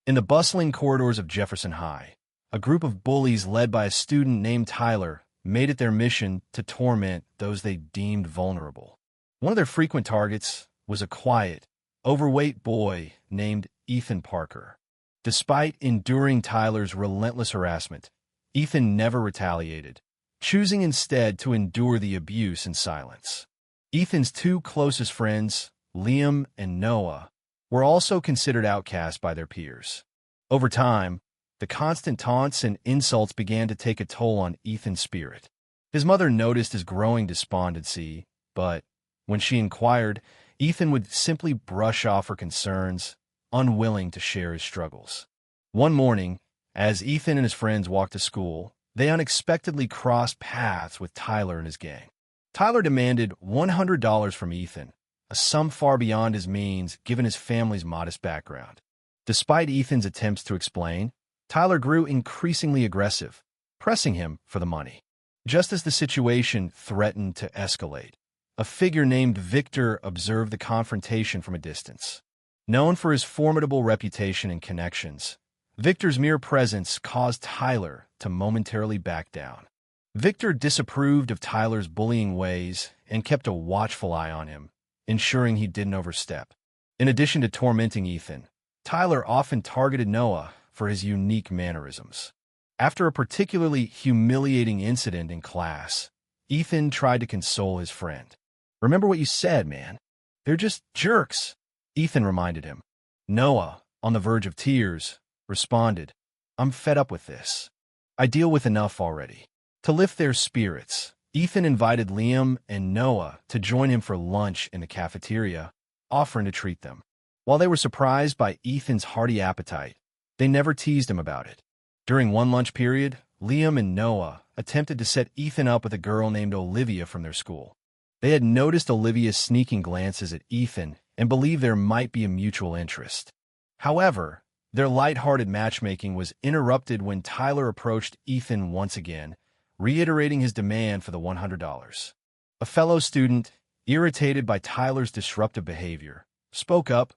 In the bustling corridors of Jefferson High, a group of bullies led by a student named Tyler made it their mission to torment those they deemed vulnerable. One of their frequent targets was a quiet, overweight boy named Ethan Parker. Despite enduring Tyler's relentless harassment, Ethan never retaliated, choosing instead to endure the abuse in silence. Ethan's two closest friends, Liam and Noah, were also considered outcasts by their peers. Over time, the constant taunts and insults began to take a toll on Ethan's spirit. His mother noticed his growing despondency, but when she inquired, Ethan would simply brush off her concerns, unwilling to share his struggles. One morning, as Ethan and his friends walked to school, they unexpectedly crossed paths with Tyler and his gang. Tyler demanded $100 from Ethan, a sum far beyond his means given his family's modest background. Despite Ethan's attempts to explain, Tyler grew increasingly aggressive, pressing him for the money. Just as the situation threatened to escalate, a figure named Victor observed the confrontation from a distance. Known for his formidable reputation and connections, Victor's mere presence caused Tyler to momentarily back down. Victor disapproved of Tyler's bullying ways and kept a watchful eye on him, ensuring he didn't overstep. In addition to tormenting Ethan, Tyler often targeted Noah for his unique mannerisms. After a particularly humiliating incident in class, Ethan tried to console his friend. "Remember what you said, man. They're just jerks," Ethan reminded him. Noah, on the verge of tears, responded, "I'm fed up with this. I deal with enough already." To lift their spirits, Ethan invited Liam and Noah to join him for lunch in the cafeteria, offering to treat them. While they were surprised by Ethan's hearty appetite, they never teased him about it. During one lunch period, Liam and Noah attempted to set Ethan up with a girl named Olivia from their school. They had noticed Olivia's sneaking glances at Ethan and believed there might be a mutual interest. However, their light-hearted matchmaking was interrupted when Tyler approached Ethan once again, reiterating his demand for the $100. A fellow student, irritated by Tyler's disruptive behavior, spoke up,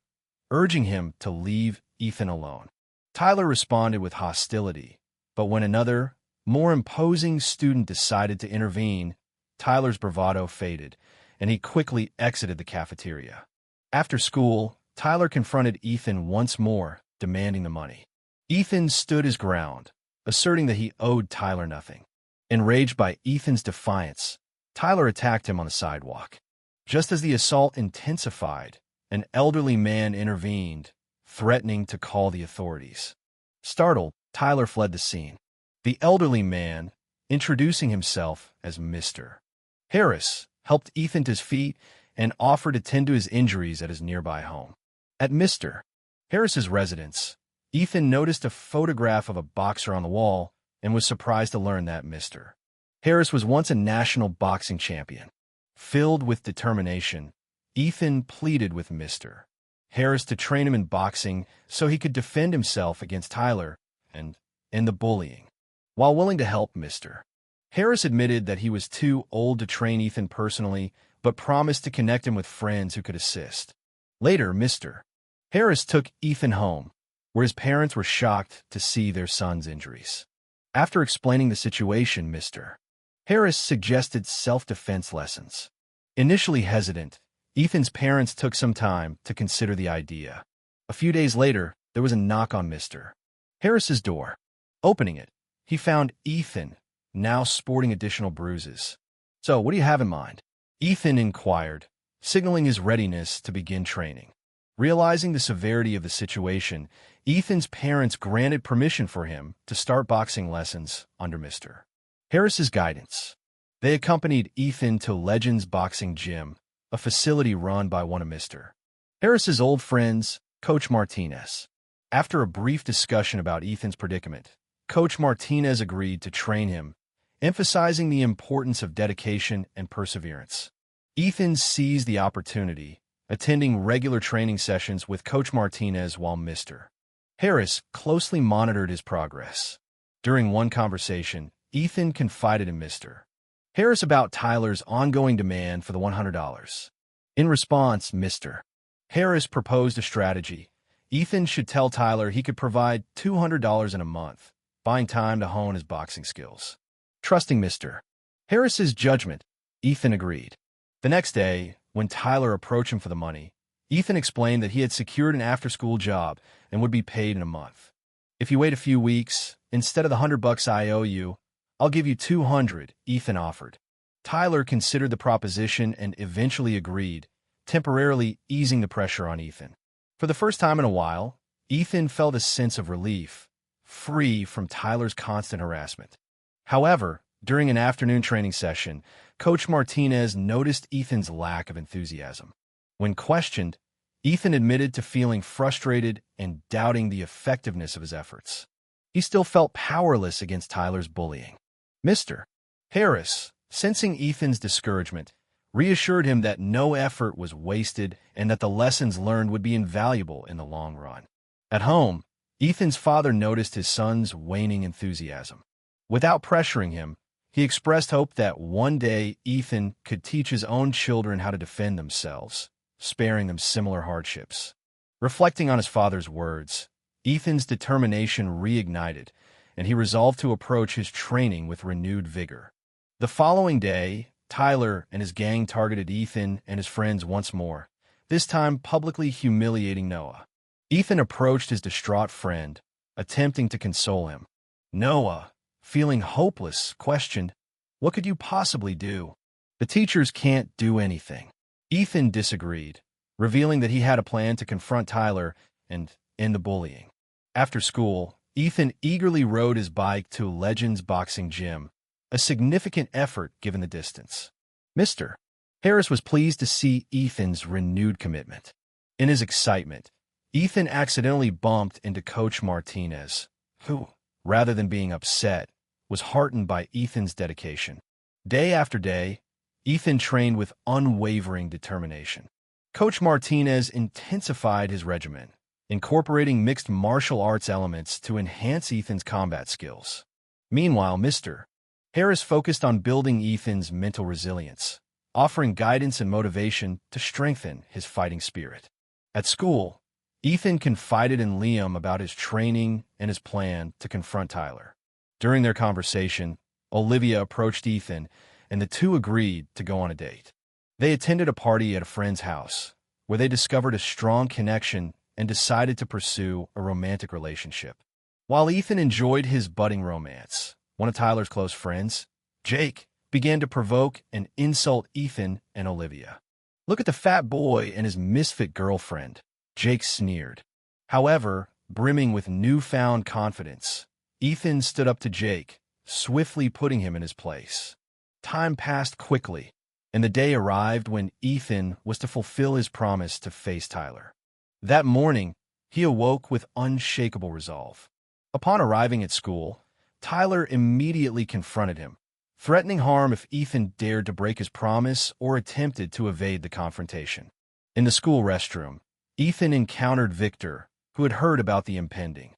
urging him to leave Ethan alone. Tyler responded with hostility, but when another, more imposing student decided to intervene, Tyler's bravado faded, and he quickly exited the cafeteria. After school, Tyler confronted Ethan once more, demanding the money. Ethan stood his ground, asserting that he owed Tyler nothing. Enraged by Ethan's defiance, Tyler attacked him on the sidewalk. Just as the assault intensified, an elderly man intervened, threatening to call the authorities. Startled, Tyler fled the scene. The elderly man, introducing himself as Mr. Harris, helped Ethan to his feet and offered to tend to his injuries at his nearby home. At Mr. Harris's residence, Ethan noticed a photograph of a boxer on the wall and was surprised to learn that Mr. Harris was once a national boxing champion. Filled with determination, Ethan pleaded with Mr. Harris to train him in boxing so he could defend himself against Tyler and the bullying. While willing to help, Mr. Harris admitted that he was too old to train Ethan personally, but promised to connect him with friends who could assist. Later, Mr. Harris took Ethan home, where his parents were shocked to see their son's injuries. After explaining the situation, Mr. Harris suggested self-defense lessons. Initially hesitant, Ethan's parents took some time to consider the idea. A few days later, there was a knock on Mr. Harris's door. Opening it, he found Ethan, now sporting additional bruises. "So, what do you have in mind?" Ethan inquired, signaling his readiness to begin training. Realizing the severity of the situation, Ethan's parents granted permission for him to start boxing lessons under Mr. Harris's guidance. They accompanied Ethan to Legends Boxing Gym, a facility run by one of Mr. Harris's old friends, Coach Martinez. After a brief discussion about Ethan's predicament, Coach Martinez agreed to train him, emphasizing the importance of dedication and perseverance. Ethan seized the opportunity, attending regular training sessions with Coach Martinez while Mr. Harris closely monitored his progress. During one conversation, Ethan confided in Mr. Harris about Tyler's ongoing demand for the $100. In response, Mr. Harris proposed a strategy, Ethan should tell Tyler he could provide $200 in a month, buying time to hone his boxing skills. Trusting Mr. Harris's judgment, Ethan agreed. The next day, when Tyler approached him for the money, Ethan explained that he had secured an after-school job and would be paid in a month. If you wait a few weeks, instead of the $100 I owe you, I'll give you $200, Ethan offered. Tyler considered the proposition and eventually agreed, temporarily easing the pressure on Ethan. For the first time in a while, Ethan felt a sense of relief, free from Tyler's constant harassment. However, during an afternoon training session, Coach Martinez noticed Ethan's lack of enthusiasm. When questioned, Ethan admitted to feeling frustrated and doubting the effectiveness of his efforts. He still felt powerless against Tyler's bullying. Mr. Harris, sensing Ethan's discouragement, reassured him that no effort was wasted and that the lessons learned would be invaluable in the long run. At home, Ethan's father noticed his son's waning enthusiasm. Without pressuring him, he expressed hope that one day Ethan could teach his own children how to defend themselves, sparing them similar hardships. Reflecting on his father's words, Ethan's determination reignited, and he resolved to approach his training with renewed vigor. The following day, Tyler and his gang targeted Ethan and his friends once more, this time publicly humiliating Noah. Ethan approached his distraught friend, attempting to console him. Noah, feeling hopeless, questioned, "What could you possibly do? The teachers can't do anything." Ethan disagreed, revealing that he had a plan to confront Tyler and end the bullying. After school, Ethan eagerly rode his bike to Legends Boxing Gym, a significant effort given the distance. Mr. Harris was pleased to see Ethan's renewed commitment. In his excitement, Ethan accidentally bumped into Coach Martinez, who, rather than being upset, was heartened by Ethan's dedication. Day after day, Ethan trained with unwavering determination. Coach Martinez intensified his regimen, incorporating mixed martial arts elements to enhance Ethan's combat skills. Meanwhile, Mr. Harris focused on building Ethan's mental resilience, offering guidance and motivation to strengthen his fighting spirit. At school, Ethan confided in Liam about his training and his plan to confront Tyler. During their conversation, Olivia approached Ethan, and the two agreed to go on a date. They attended a party at a friend's house, where they discovered a strong connection and decided to pursue a romantic relationship. While Ethan enjoyed his budding romance, one of Tyler's close friends, Jake, began to provoke and insult Ethan and Olivia. "Look at the fat boy and his misfit girlfriend," Jake sneered. However, brimming with newfound confidence, Ethan stood up to Jake, swiftly putting him in his place. Time passed quickly, and the day arrived when Ethan was to fulfill his promise to face Tyler. That morning, he awoke with unshakable resolve. Upon arriving at school, Tyler immediately confronted him, threatening harm if Ethan dared to break his promise or attempted to evade the confrontation. In the school restroom, Ethan encountered Victor, who had heard about the impending